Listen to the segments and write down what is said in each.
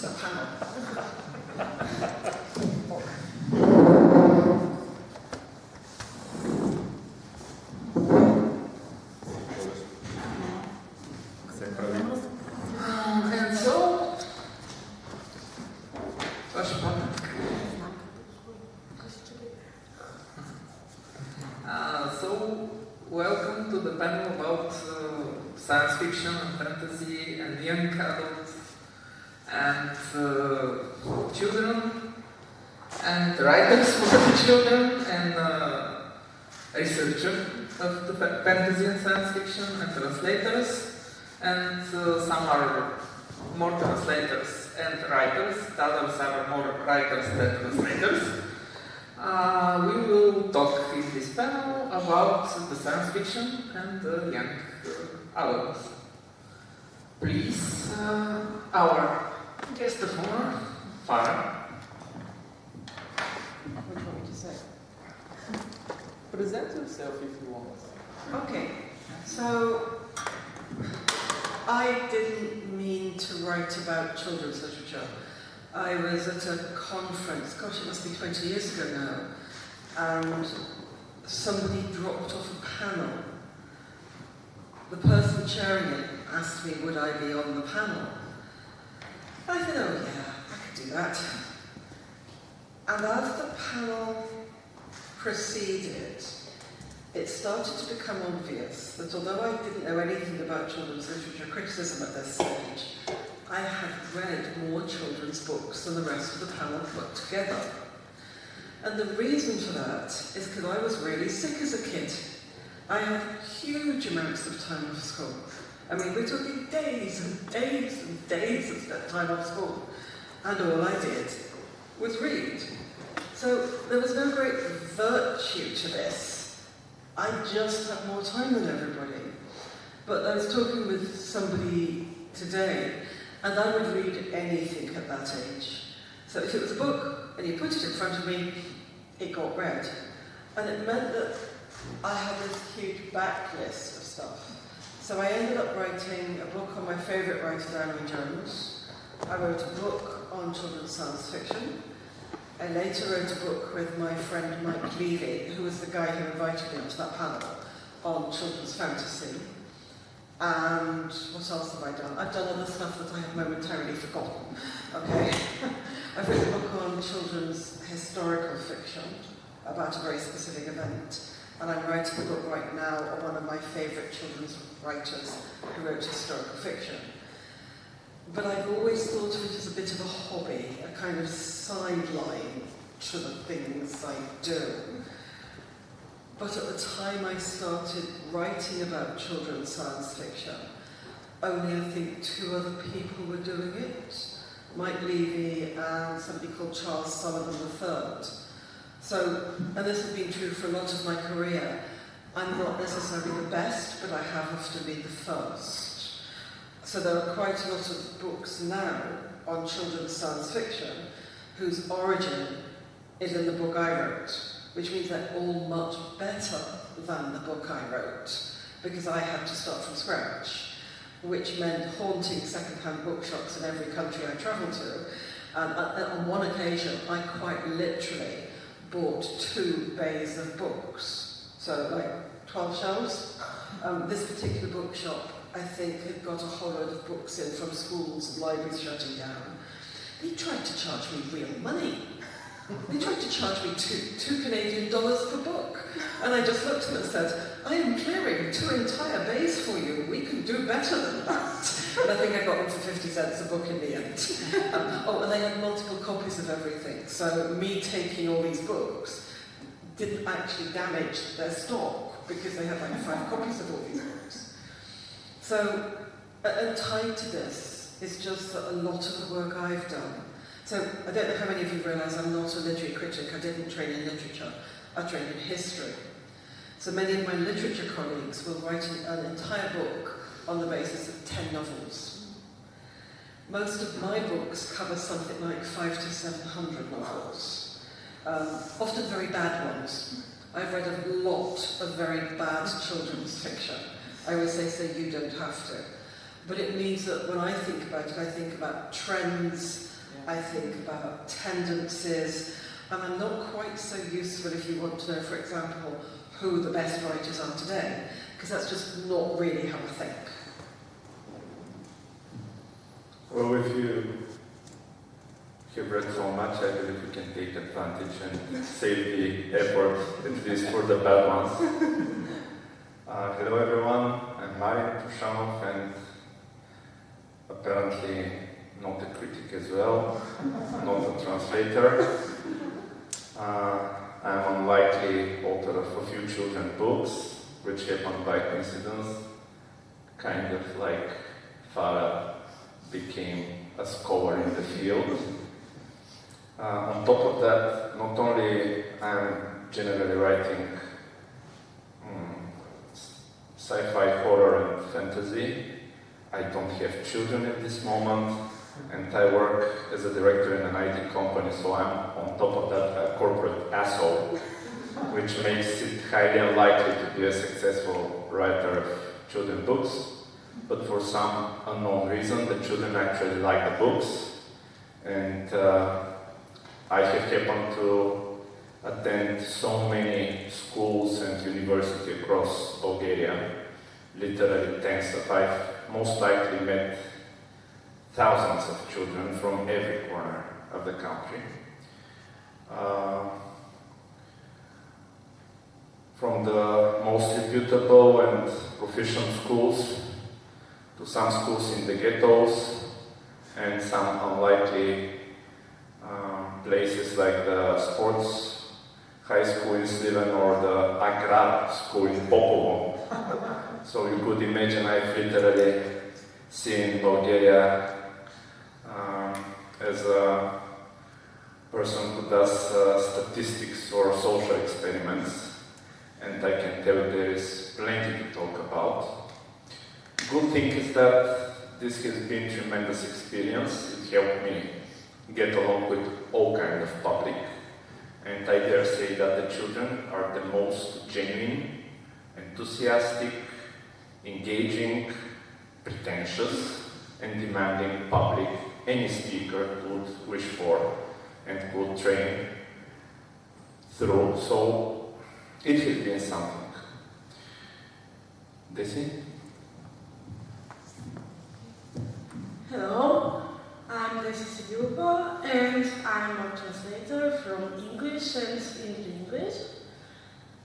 a panel. And so, welcome to the panel about science fiction and fantasy and young adults and children and writers for the children and researchers of the fantasy and science fiction and translators and some are more translators and writers, the others are more writers than translators. We will talk in this panel about the science fiction and the young adults. Please, our guest of honor, Fara. What do you want me to say? Present yourself if you want. Okay, so I didn't mean to write about children's literature. I was at a conference, gosh, it must be 20 years ago now, and somebody dropped off a panel. The person chairing it asked me, would I be on the panel? I thought, oh yeah, I could do that. And as the panel proceeded, it started to become obvious that although I didn't know anything about children's literature criticism at this stage, I had read more children's books than the rest of the panel put together. And the reason for that is because I was really sick as a kid. I had huge amounts of time off school. I mean, we're talking days and days and days of time off school. And all I did was read. So there was no great virtue to this. I just had more time than everybody. But I was talking with somebody today, and I would read anything at that age. So if it was a book and you put it in front of me, it got read. And it meant that I had this huge backlist of stuff. So I ended up writing a book on my favourite writer, Diana Jones. I wrote a book on children's science fiction. I later wrote a book with my friend Mike Levy, who was the guy who invited me onto that panel, on children's fantasy. And what else have I done? I've done other stuff that I have momentarily forgotten. Okay, I've written a book on children's historical fiction about a very specific event, and I'm writing a book right now on one of my favourite children's writers who wrote historical fiction. But I've always thought of it as a bit of a hobby, a kind of sideline to the things I do. But at the time I started writing about children's science fiction, only I think 2 other people were doing it, Mike Levy and somebody called Charles Sullivan III. So, and this has been true for a lot of my career, I'm not necessarily the best, but I have to be the first. So there are quite a lot of books now on children's science fiction whose origin is in the book I wrote, which means they're all much better than the book I wrote, because I had to start from scratch, which meant haunting second-hand bookshops in every country I travelled to. And on one occasion, I quite literally bought 2 bays of books, so like 12 shelves. This particular bookshop, I think, had got a whole load of books in from schools and libraries shutting down. They tried to charge me real money. They tried to charge me two Canadian dollars per book. And I just looked at them and said, I am clearing 2 entire bays for you. We can do better than that. And I think I got them for 50 cents a book in the end. And they had multiple copies of everything. So me taking all these books didn't actually damage their stock, because they had like 5 copies of all these books. So, and tied to this is just that a lot of the work I've done. So, I don't know how many of you realise I'm not a literary critic. I didn't train in literature. I trained in history. So many of my literature colleagues will write an entire book on the basis of 10 novels. Most of my books cover something like 500 to 700 novels, often very bad ones. I've read a lot of very bad children's fiction. I always say, so you don't have to. But it means that when I think about it, I think about trends, I think about tendencies, and I'm not quite so useful if you want to know, for example, who the best writers are today, because that's just not really how I think. Well, if you have read so much, I believe you can take advantage and save the effort, at least for the bad ones. Hello everyone, I'm Tрошанov, and apparently not a critic as well, not a translator. I'm unlikely author of a few children's books, which happened by coincidence, kind of like Fara became a scholar in the field. On top of that, not only I'm generally writing sci-fi, horror and fantăzi, I don't have children at this moment, and I work as a director in an IT company, so I'm on top of that a corporate asshole, which makes it highly unlikely to be a successful writer of children's books. But for some unknown reason, the children actually like the books, and I have happened to attend so many schools and universities across Bulgaria, literally tens of. I've most likely met thousands of children from every corner of the country. From the most reputable and proficient schools to some schools in the ghettos and some unlikely places like the sports high school in Sliven or the Agrar school in Pavlova. So you could imagine I've literally seen Bulgaria as a person who does statistics or social experiments, and I can tell you there is plenty to talk about. Good thing is that this has been a tremendous experience. It helped me get along with all kinds of public, and I dare say that the children are the most genuine, enthusiastic, engaging, pretentious, and demanding public any speaker could wish for and could train through. So it has been something. Desi? Hello, I'm Sivilova, and I'm a translator from English and into English.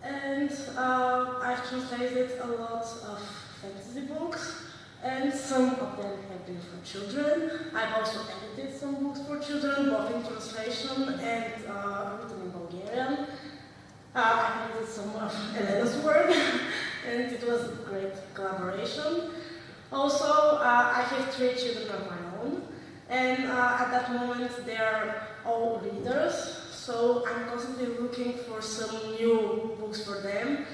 And I've translated a lot of fantasy books, and some of them have been for children. I've also edited some books for children, both in translation and written in Bulgarian. I edited some of Elena's work, and it was a great collaboration. Also, I have 3 children of my own, and at that moment they are all readers, so I'm constantly looking for some new books for them.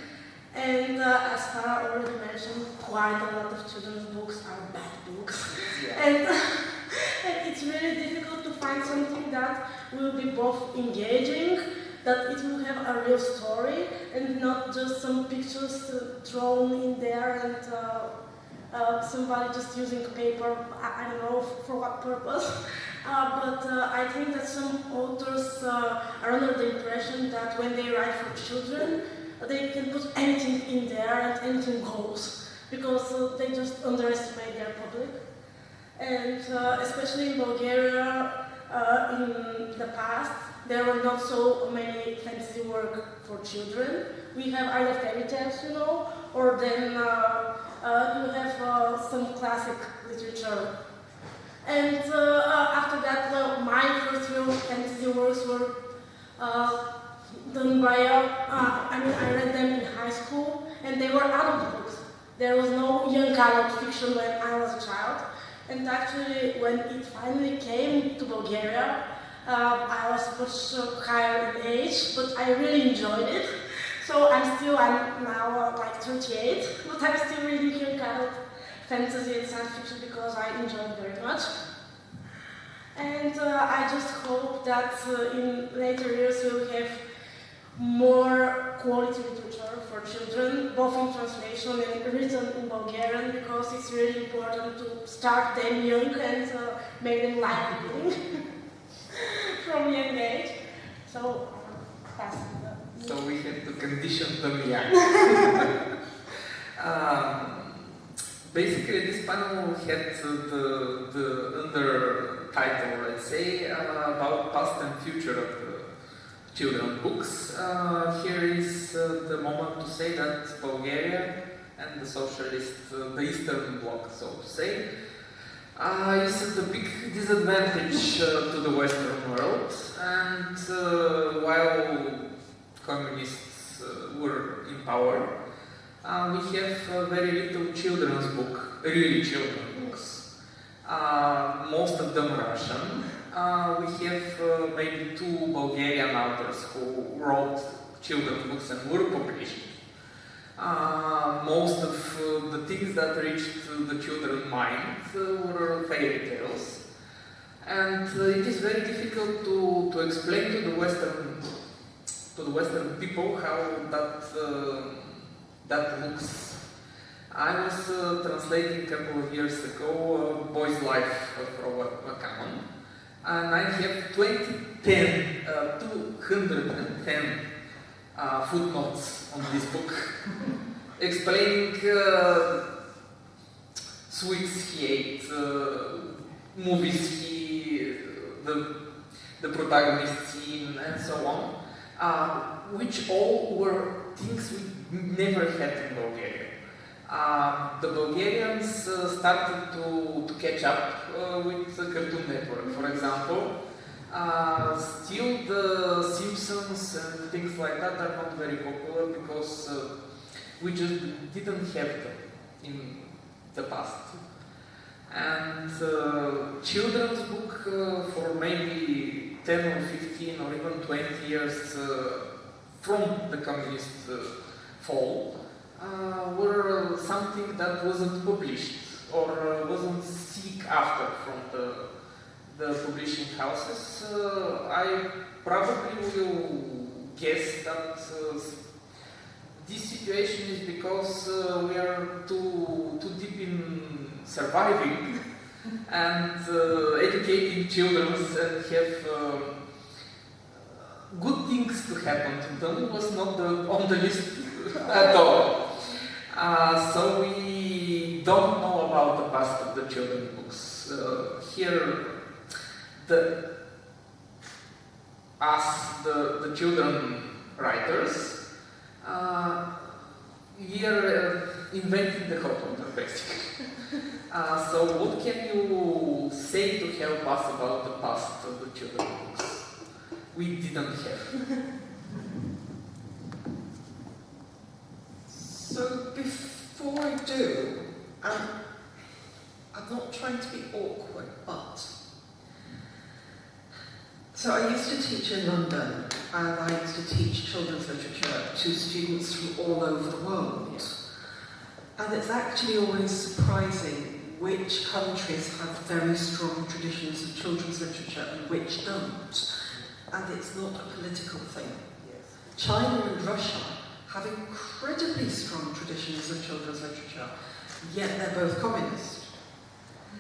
And as Fara already mentioned, quite a lot of children's books are bad books. Yeah. And it's really difficult to find something that will be both engaging, that it will have a real story, and not just some pictures thrown in there and somebody just using paper, I don't know for what purpose, but I think that some authors are under the impression that when they write for children, they can put anything in there and anything goes, because they just underestimate their public. And especially in Bulgaria, in the past, there were not so many fantasy work for children. We have either fairy tales, you know, or then you have some classic literature. And after that, my first real fantasy works were done by, I read them in high school, and they were adult books. There was no young adult fiction when I was a child. And actually, when it finally came to Bulgaria, I was much higher in age, but I really enjoyed it. So I'm now like 38, but I'm still reading young adult fantasy and science fiction because I enjoy it very much. And I just hope that in later years we'll have more quality literature for children, both in translation and written in Bulgarian, because it's really important to start them young and make them like reading. So, pass the... So we had to condition them young. Basically, this panel had the under title, let's say, about past and future of children's books. Here is the moment to say that Bulgaria and the socialist, the Eastern Bloc, so to say, is the big disadvantage to the Western world. And while communists were in power, we have very little children's book, really children's books. Most of them Russian. We have maybe 2 Bulgarian authors who wrote children's books and were published. Most of the things that reached the children's mind were fairy tales. And it is very difficult to explain to the Western people how that looks. I was translating a couple of years ago a boy's life for Wakaman, and I have 210 footnotes on this book explaining sweets he ate, movies the protagonists seen, and so on, which all were things we never had in Bulgaria. The Bulgarians started to catch up with the Cartoon Network, for example. Still the Simpsons and things like that are not very popular because we just didn't have them in the past. And children's book for maybe 10 or 15 or even 20 years from the communist fall were something that wasn't published or wasn't sought after from the publishing houses. I probably will guess that this situation is because we are too deep in surviving and educating children and have good things to happen to them was not on the list at all. So we don't know about the past of the children's books. Here, the children writers, we are inventing the hot water, basically. So what can you say to help us about the past of the children's books? We didn't have. So before I do, I'm not trying to be awkward, but... So I used to teach in London, and I used to teach children's literature to students from all over the world. And it's actually always surprising which countries have very strong traditions of children's literature and which don't. And it's not a political thing. China and Russia have incredibly strong traditions of children's literature, yet they're both communist.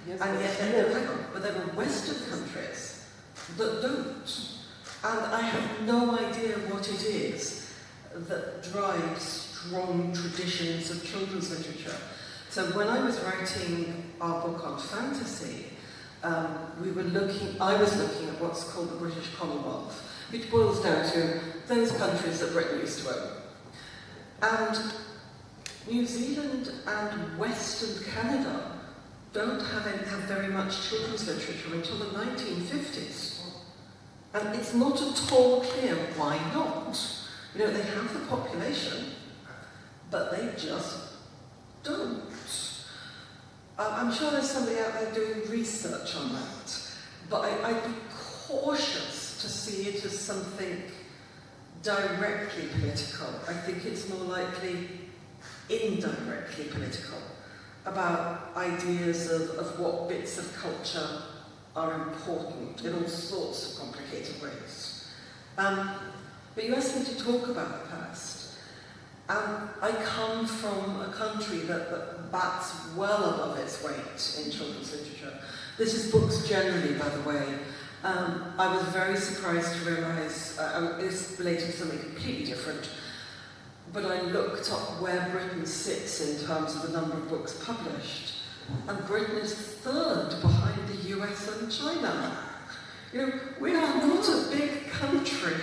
Yes, And yet, but there are Western countries that don't. And I have no idea what it is that drives strong traditions of children's literature. So when I was writing our book on fantasy, I was looking at what's called the British Commonwealth, which boils down to those countries that Britain used to own. And New Zealand and Western Canada don't have very much children's literature until the 1950s. And it's not at all clear why not. You know, they have the population, but they just don't. I'm sure there's somebody out there doing research on that, but I'd be cautious to see it as something directly political. I think it's more likely indirectly political, about ideas of what bits of culture are important in all sorts of complicated ways. But you asked me to talk about the past. I come from a country that bats well above its weight in children's literature. This is books generally, by the way, I was very surprised to realise it's related to something completely different, but I looked up where Britain sits in terms of the number of books published, and Britain is third behind the US and China. You know, we are not a big country,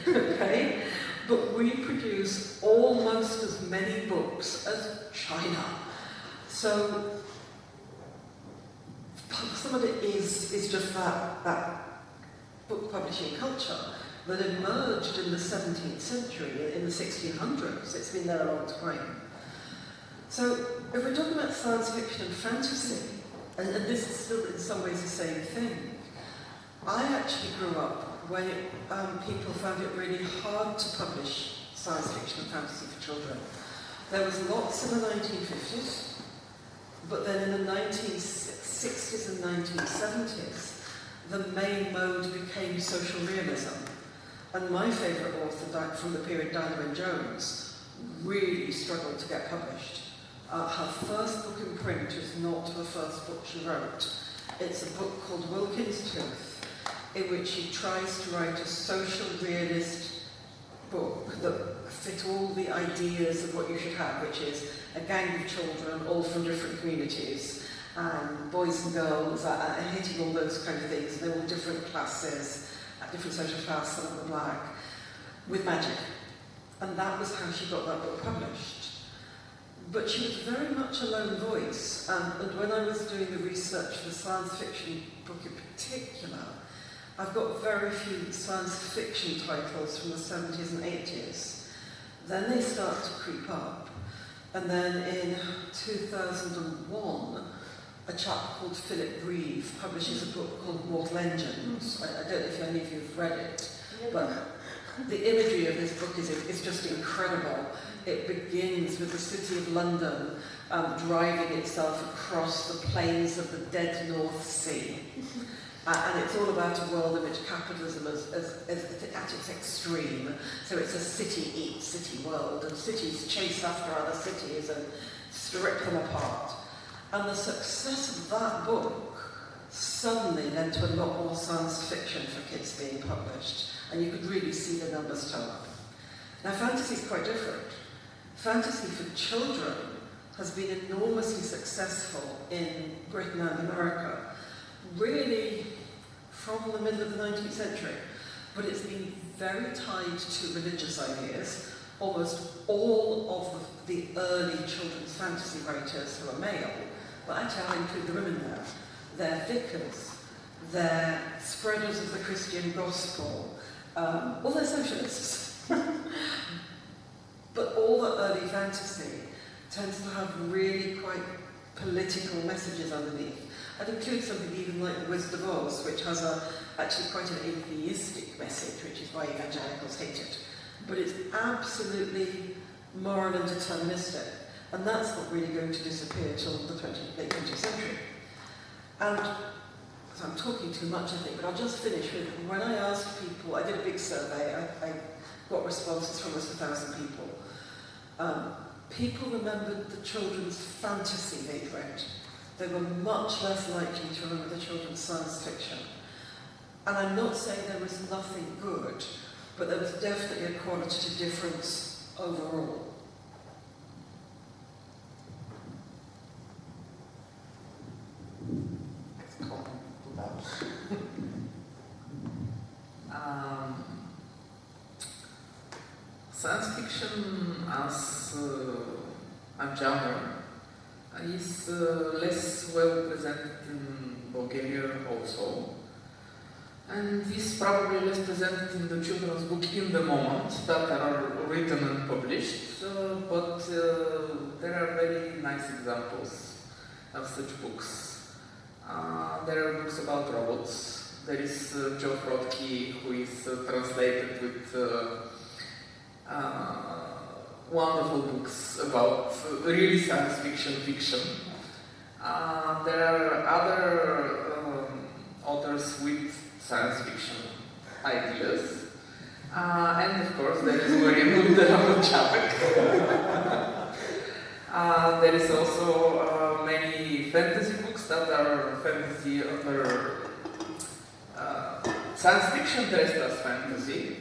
okay, but we produce almost as many books as China. So some of it is just that book publishing culture that emerged in the 17th century, in the 1600s. It's been there a long time. So if we're talking about science fiction and fantasy, and this is still in some ways the same thing, I actually grew up when people found it really hard to publish science fiction and fantasy for children. There was lots in the 1950s, but then in the 1960s and 1970s, the main mode became social realism. And my favourite author from the period, Diana Jones, really struggled to get published. Her first book in print is not the first book she wrote. It's a book called Wilkins Tooth, in which she tries to write a social realist book that fit all the ideas of what you should have, which is a gang of children, all from different communities, and boys and girls hitting all those kind of things. They're all different classes, different social class, some of them black, with magic. And that was how she got that book published. But she was very much a lone voice, and when I was doing the research for the science fiction book in particular, I've got very few science fiction titles from the 70s and 80s. Then they start to creep up. And then in 2001, a chap called Philip Reeve publishes a book called Mortal Engines. I don't know if any of you have read it, but the imagery of this book is just incredible. It begins with the city of London driving itself across the plains of the dead North Sea. And it's all about a world in which capitalism is at its extreme. So it's a city-eat-city world, and cities chase after other cities and strip them apart. And the success of that book suddenly led to a lot more science fiction for kids being published, and you could really see the numbers turn up. Now, fantasy is quite different. Fantasy for children has been enormously successful in Britain and America, really from the middle of the 19th century, but it's been very tied to religious ideas. Almost all of the early children's fantasy writers who are male, but actually I'll include the women there, they're vicars, they're spreaders of the Christian gospel, or they're socialists. But all the early fantasy tends to have really quite political messages underneath. I'd include something even like The Wizard of Oz, which has actually quite an atheistic message, which is why evangelicals hate it. But it's absolutely moral and deterministic, and that's not really going to disappear till the late 20th century. And so I'm talking too much, I think, but I'll just finish with, when I asked people, I did a big survey, I got responses from almost 1,000 people. People remembered the children's fantasy they'd read. They were much less likely to remember the children's science fiction. And I'm not saying there was nothing good, but there was definitely a qualitative difference overall. Science fiction as a genre is less well presented in Bulgaria also, and is probably less presented in the children's book in the moment that are written and published, but there are very nice examples of such books. There are books about robots. There is Joe Frotke, who is translated with wonderful books about really science fiction. There are other authors with science fiction ideas. And of course there is Marian Luderano-Chapek. There is also many fantasy books that are fantasy under science fiction dressed as fantasy,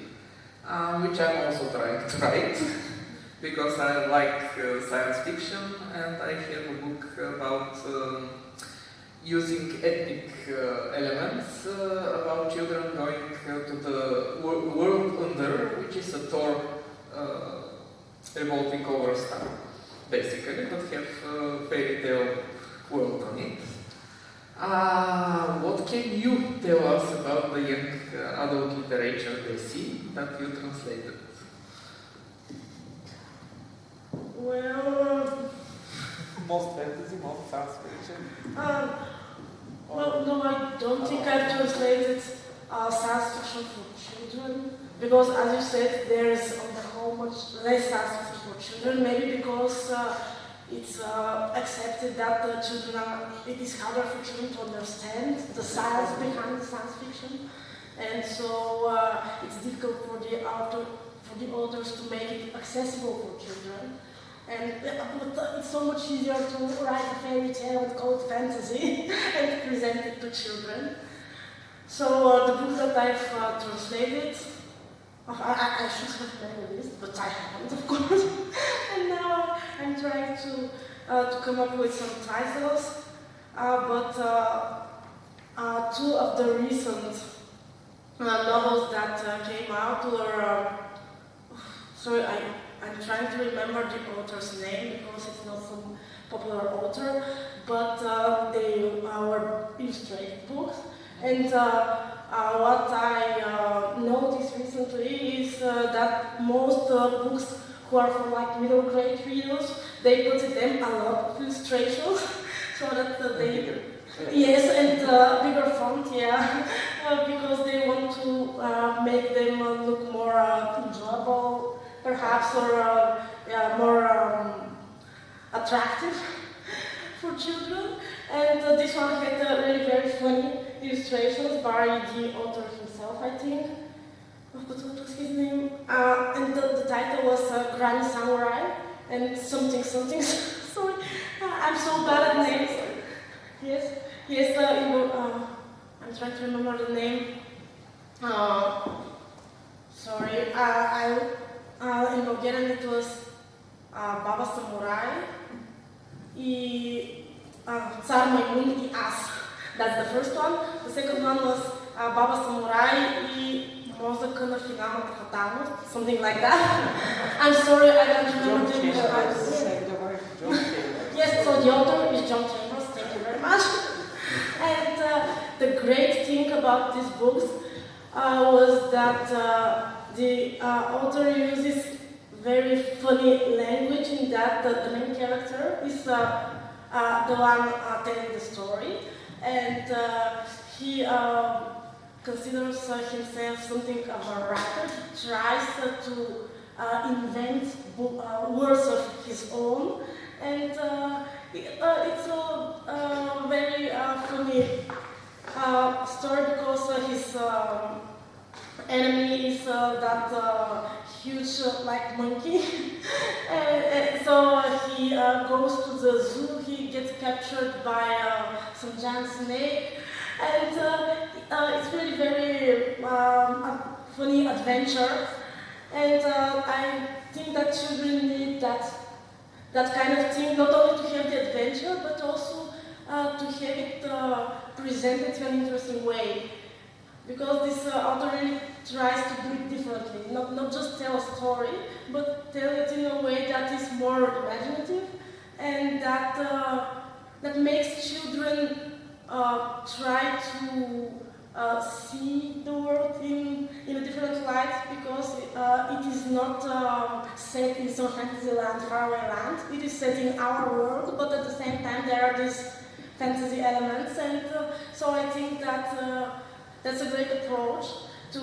which I'm also trying to write, because I like science fiction, and I have a book about using ethnic elements about children going to the world under, which is a Thor revolving over star, basically, but have a fairy tale world on it. What can you tell us about the young adult literature they see that you translated? Well, Most fantasy, most science fiction. well, no, I don't think I've translated science fiction for children, because as you said, there is on the whole much less science fiction for children, maybe because it's accepted that it is harder for children to understand the science behind the science fiction, and so it's difficult for the authors to make it accessible for children. And but it's so much easier to write a fairy tale and call it fantasy and present it to children. So the book that I've translated, I should have made a list, but I haven't, of course. And now I'm trying to come up with some titles. But two of the recent novels that came out were, sorry, I'm trying to remember the author's name because it's not some popular author, but they were illustrated books. And what I noticed recently is that most books who are for like middle grade readers, they put in them a lot of illustrations so that they... Yes, and bigger font, yeah, because they want to make them look more enjoyable, perhaps, or more attractive for children. And this one had really very funny illustrations by the author himself, I think. But what was his name? And the title was Granny Samurai and something. Sorry, I'm so bad at names. Yes, I'm trying to remember the name. Sorry, in Bulgarian it was Baba Samurai и Цар Маймун и Аз. That's the first one. The second one was Baba Samurai и Мозъка на финалната фаталност, something like that. I'm sorry, I don't remember the English title. Yes, so the author is John Chambers, thank you very much. And the great thing about these books was that the author uses very funny language in that the main character is the one telling the story, and he considers himself something of a writer. He tries to invent words of his own, and it's a very funny story because his enemy is that huge like monkey. So he goes to the zoo, he gets captured by some giant snake, and it's really very funny adventure. And I think that children need that kind of thing, not only to have the adventure, but also to have it presented in an interesting way. Because this author really tries to do it differently, not just tell a story, but tell it in a way that is more imaginative and that makes children try to see the world in a different light, because it is not set in some fantasy land, faraway land. It is set in our world, but at the same time there are these fantasy elements, and so I think that that's a great approach to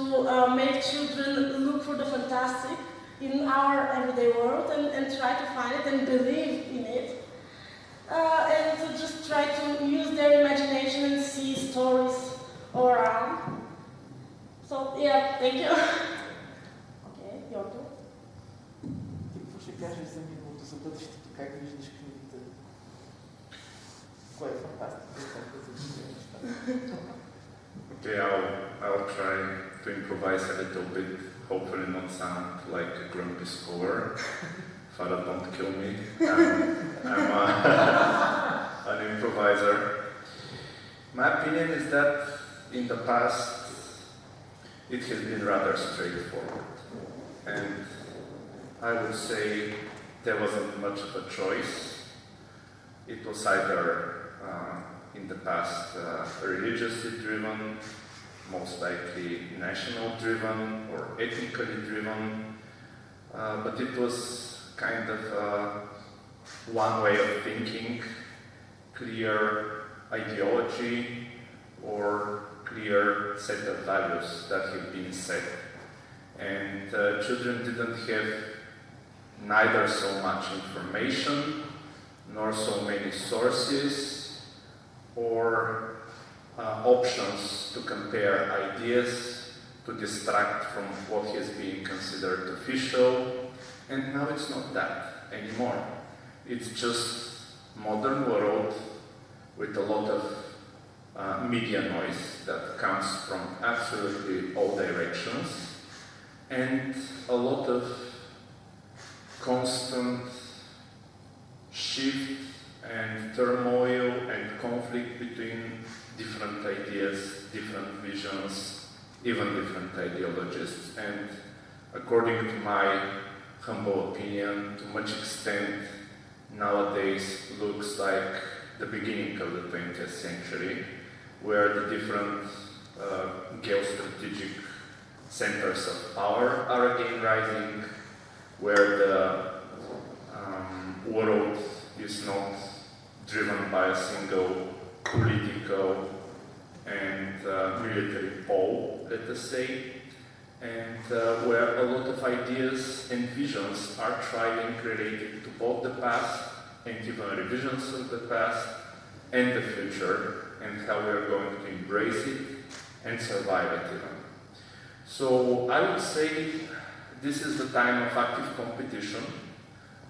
make children look for the fantastic in our everyday world and try to find it and believe in it. And to just try to use their imagination and see stories all around. So, yeah, thank you. Okay, your turn. Ти какво ще кажеш за миналото, за бъдещето? Как виждаш книгите? Кое е фантастика? Okay, I'll try to improvise a little bit, hopefully not sound like a grumpy scholar. Fara, don't kill me. I'm an improviser. My opinion is that in the past it has been rather straightforward. And I would say there wasn't much of a choice. It was either in the past religiously driven, most likely national driven or ethnically driven, but it was kind of one way of thinking, clear ideology or clear set of values that have been set. And children didn't have neither so much information nor so many sources or options to compare ideas, to distract from what has been considered official. And now it's not that anymore. It's just modern world with a lot of media noise that comes from absolutely all directions and a lot of constant shift and turmoil and conflict between different ideas, different visions, even different ideologies. And according to my humble opinion, to much extent, nowadays looks like the beginning of the 20th century, where the different geostrategic centers of power are again rising, where the world is not driven by a single political and military pole, let us say, and where a lot of ideas and visions are thriving related to both the past and even revisions of the past and the future, and how we are going to embrace it and survive it even. So I would say this is the time of active competition,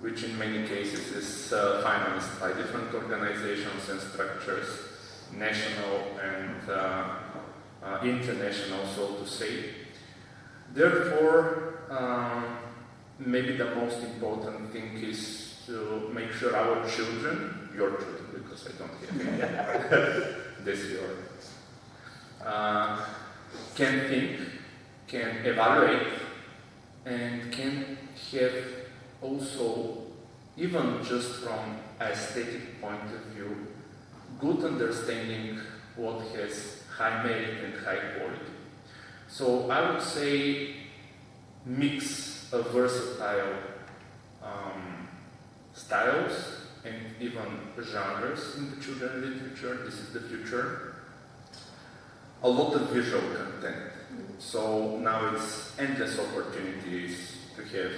which in many cases is financed by different organizations and structures, national and international, so to say. Therefore, maybe the most important thing is to make sure our children, your children, because I don't have any yet, this year, can think, can evaluate, and can have also, even just from an aesthetic point of view, good understanding what has high merit and high quality. So I would say mix of versatile styles and even genres in the children's literature. This is the future. A lot of visual content. So now it's endless opportunities to have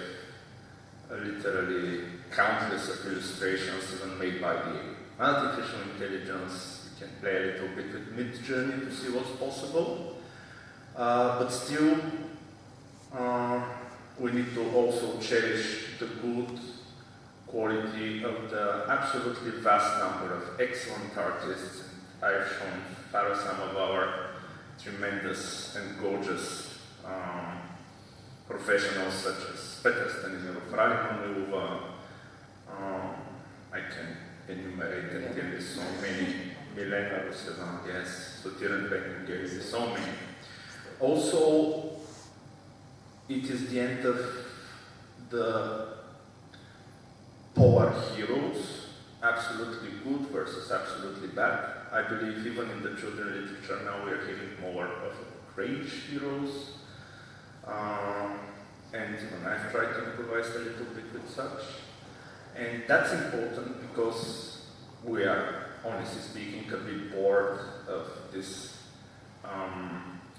literally countless of illustrations even made by the artificial intelligence. You can play a little bit with Mid-Journey to see what's possible. But still, we need to also cherish the good quality of the absolutely vast number of excellent artists. I've shown Fara some of our tremendous and gorgeous professionals such as Pavlova. I can enumerate and tell you so many. Milena Ruseva, yes, Sotiran Beckengel, so many. Also, it is the end of the polar heroes, absolutely good versus absolutely bad. I believe even in the children's literature now we are having more of rage heroes. And even I've tried to improvise a little bit with such. And that's important because we are, honestly speaking, a bit bored of this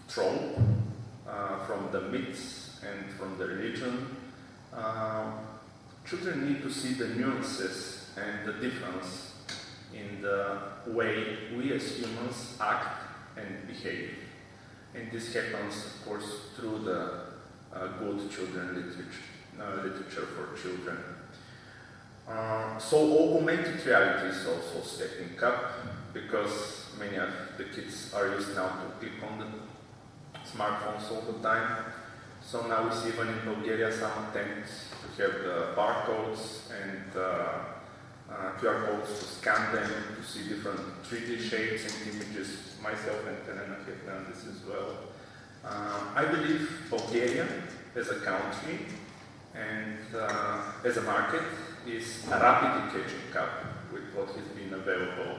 trope from the myths and from the religion. Children need to see the nuances and the difference in the way we as humans act and behave. And this happens, of course, through the good children's literature for children. So augmented reality is also stepping up, because many of the kids are used now to click on the smartphones all the time. So now we see even in Bulgaria some attempts to have the barcodes and QR codes to scan them, to see different 3D shapes and images. Myself and Elena have done this as well. I believe Bulgaria as a country and as a market is rapidly catching up with what has been available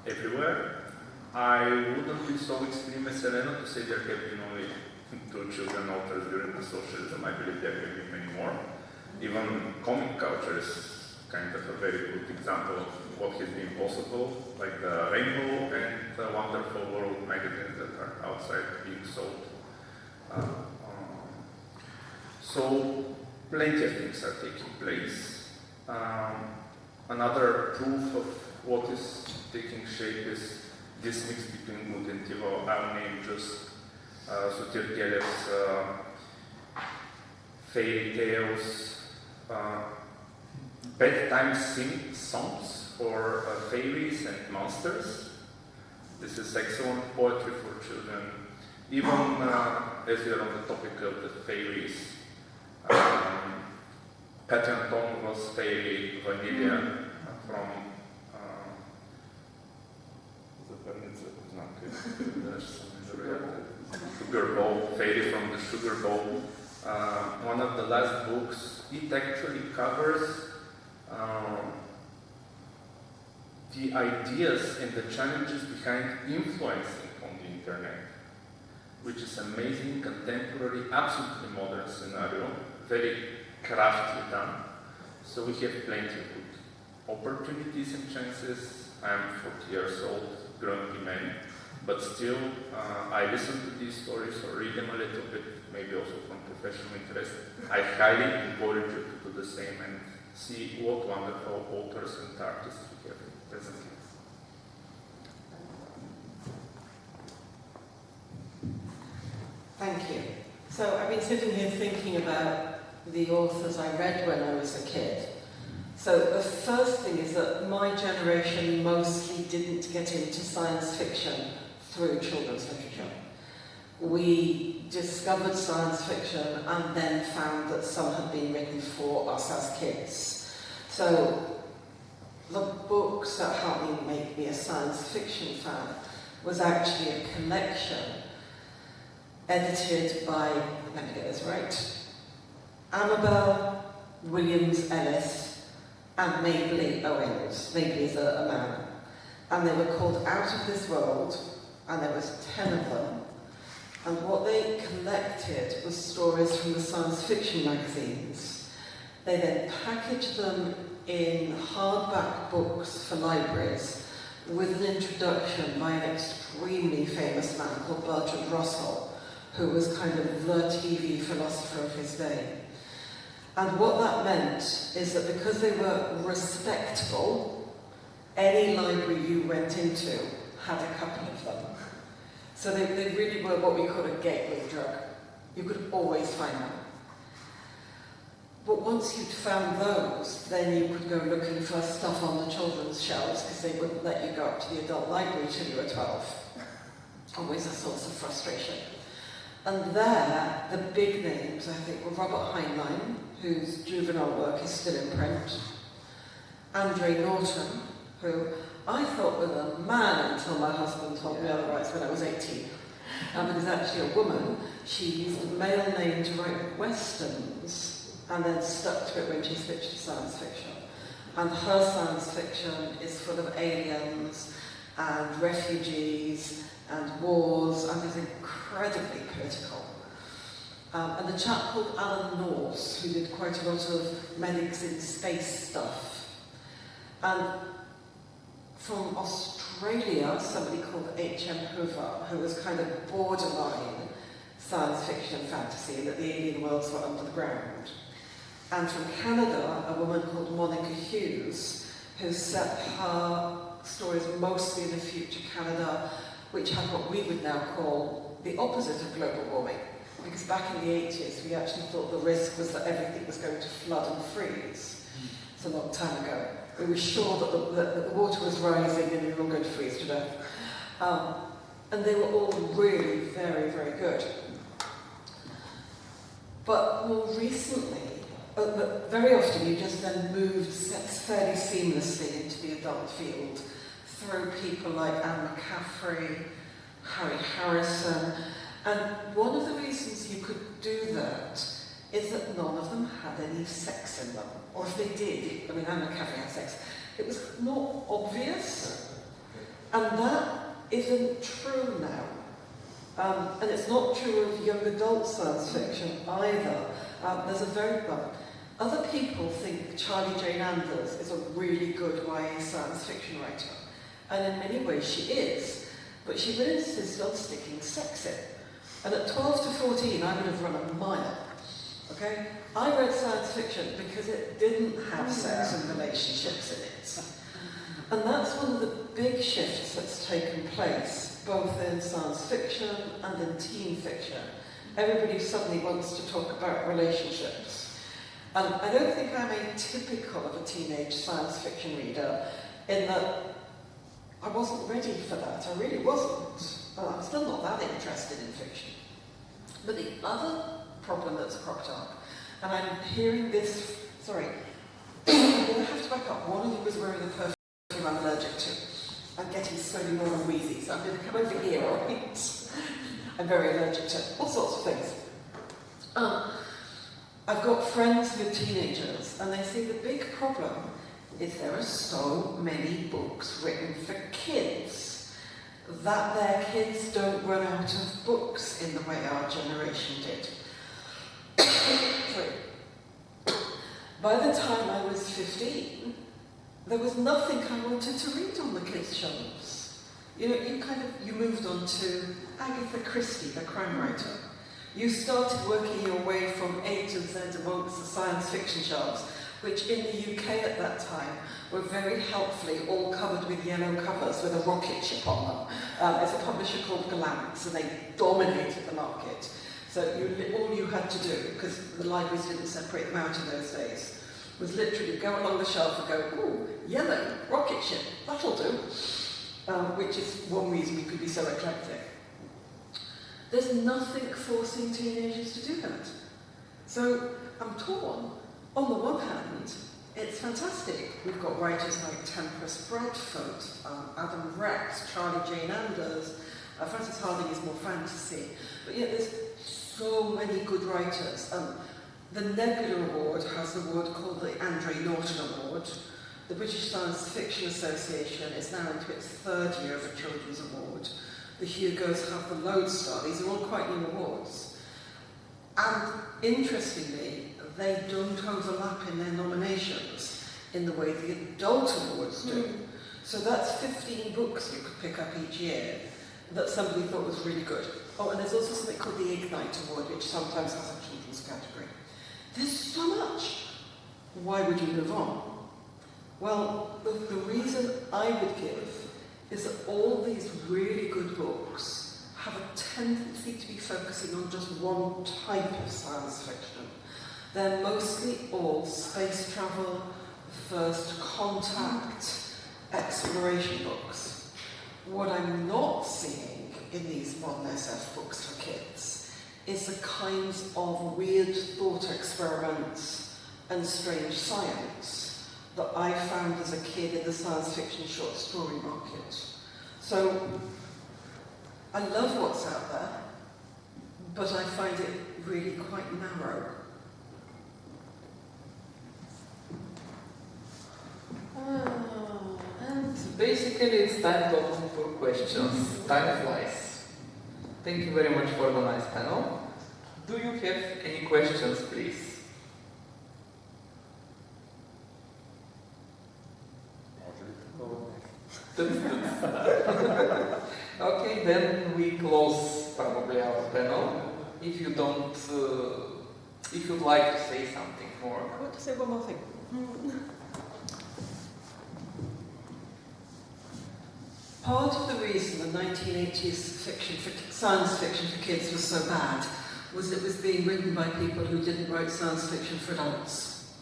everywhere. I wouldn't be so extreme as Elena to say there have been only 2 children authors during the socialism. I believe there have been many more. Even comic culture is kind of a very good example of what has been possible, like the Rainbow and the Wonderful World magazines that are outside being sold. So plenty of things are taking place. Another proof of what is taking shape is this mix between good and evil. I'll name just Sotir Gelev's fairy tales, bedtime songs for fairies and monsters. This is excellent poetry for children. Even as we are on the topic of the fairies, Patton Tongo's fairy Vanilla from Sugar Bowl, fairy from the Sugar Bowl. One of the last books, it actually covers the ideas and the challenges behind influencing on the internet, which is amazing, contemporary, absolutely modern scenario, very craftily done. So we have plenty of good opportunities and chances. I'm 40 years old, grumpy man, but still I listen to these stories or read them a little bit, maybe also from professional interest. I highly encourage you to do the same and see what wonderful authors and artists we have presently. Thank you. So I've been sitting here thinking about the authors I read when I was a kid. So the first thing is that my generation mostly didn't get into science fiction through children's literature. We discovered science fiction and then found that some had been written for us as kids. So the books that helped me make me a science fiction fan was actually a collection edited by, let me get this right, Annabel Williams Ellis and Mabley Owens. Mabley is a man. And they were called Out of This World, and there was 10 of them. And what they collected was stories from the science fiction magazines. They then packaged them in hardback books for libraries with an introduction by an extremely famous man called Bertrand Russell, who was kind of the TV philosopher of his day. And what that meant is that because they were respectable, any library you went into had a couple of them. So they really were what we call a gateway drug. You could always find them. But once you'd found those, then you could go looking for stuff on the children's shelves because they wouldn't let you go up to the adult library till you were 12. Always a source of frustration. And there, the big names, I think, were Robert Heinlein, whose juvenile work is still in print, Andre Norton, who I thought was a man until my husband told me otherwise when I was 18. It was actually a woman. She used a male name to write westerns and then stuck to it when she switched to science fiction. And her science fiction is full of aliens and refugees and wars, and is incredibly political. And a chap called Alan Norse, who did quite a lot of medics in space stuff. And from Australia, somebody called H.M. Hoover, who was kind of borderline science fiction and fantasy, that the alien worlds were under the ground. And from Canada, a woman called Monica Hughes, who set her stories mostly in a future Canada, which had what we would now call the opposite of global warming. Because back in the 80s, we actually thought the risk was that everything was going to flood and freeze. It's a long time ago. We were sure that the water was rising and we were going to freeze to death. And they were all really very, very good. But more recently, but very often you just then moved fairly seamlessly into the adult field through people like Anne McCaffrey, Harry Harrison, and one of the reasons you could do that is that none of them had any sex in them. Or if they did, I mean, Anne McCaffrey had sex, it was not obvious, and that isn't true now. And it's not true of young adult science fiction either. There's a very, other people think Charlie Jane Anders is a really good YA science fiction writer. And in many ways she is, but she would insist on sticking sex in. And at 12 to 14, I would have run a mile. Okay? I read science fiction because it didn't have sex and relationships in it. And that's one of the big shifts that's taken place, both in science fiction and in teen fiction. Everybody suddenly wants to talk about relationships. And I don't think I'm atypical of a teenage science fiction reader in that I wasn't ready for that. I really wasn't. I'm still not that interested in fiction. But the other problem that's cropped up, and I'm hearing this, sorry, I'm going to have to back up. One of you was wearing a perfume I'm allergic to. I'm getting slowly more wheezy, so I'm going to come over here, all right? I'm very allergic to all sorts of things. I've got friends with teenagers, and they say the big problem is there are so many books written for kids that their kids don't run out of books in the way our generation did. Sorry. By the time I was 15, there was nothing I wanted to read on the kids' shelves. You know, you moved on to Agatha Christie, the crime writer. You started working your way from A to Z amongst the science fiction shelves, which in the UK at that time were very helpfully all covered with yellow covers with a rocket ship on them. It's a publisher called Glance, and they dominated the market. So all you had to do, because the libraries didn't separate them out in those days, was literally go along the shelf and go, ooh, yellow, rocket ship, that'll do. Which is one reason we could be so eclectic. There's nothing forcing teenagers to do that. So I'm torn. On the one hand, it's fantastic. We've got writers like Tempest Bradford, Adam Rex, Charlie Jane Anders, Frances Harding is more fantasy. But yet there's so many good writers. The Nebula Award has an award called the Andre Norton Award. The British Science Fiction Association is now into its third year of a children's award. The Hugos have the Lodestar. These are all quite new awards. And interestingly, they don't overlap in their nominations in the way the adult awards do. So that's 15 books you could pick up each year that somebody thought was really good. Oh, and there's also something called the Ignite Award, which sometimes has a children's category. There's so much. Why would you move on? Well, the reason I would give is that all these really good books have a tendency to be focusing on just one type of science fiction. They're mostly all space travel, first contact, exploration books. What I'm not seeing in these modern SF books for kids is the kinds of weird thought experiments and strange science that I found as a kid in the science fiction short story market. So, I love what's out there, but I find it really quite narrow. And basically it's time to open for questions. Time flies. Thank you very much for the nice panel. Do you have any questions, please? Okay, then we close probably our panel. If you don't, if you'd like to say something more. I want to say one more thing. Part of the reason the 1980s science fiction for kids was so bad was it was being written by people who didn't write science fiction for adults.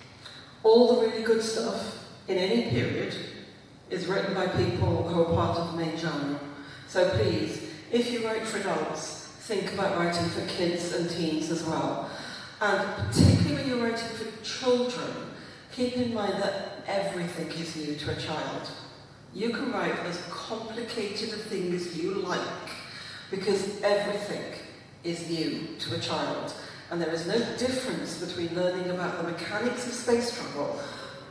All the really good stuff in any period is written by people who are part of the main genre. So please, if you write for adults, think about writing for kids and teens as well. And particularly when you're writing for children, keep in mind that everything is new to a child. You can write as complicated a thing as you like, because everything is new to a child. And there is no difference between learning about the mechanics of space travel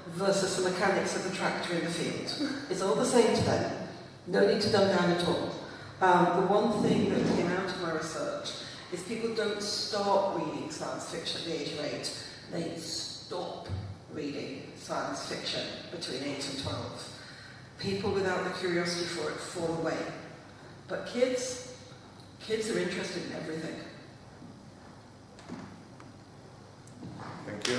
versus the mechanics of the tractor in the field. It's all the same to them. No need to dumb down at all. The one thing that came out of my research is people don't start reading science fiction at the age of 8. They stop reading science fiction between 8 and 12. People without the curiosity for it fall away. But kids are interested in everything. Thank you.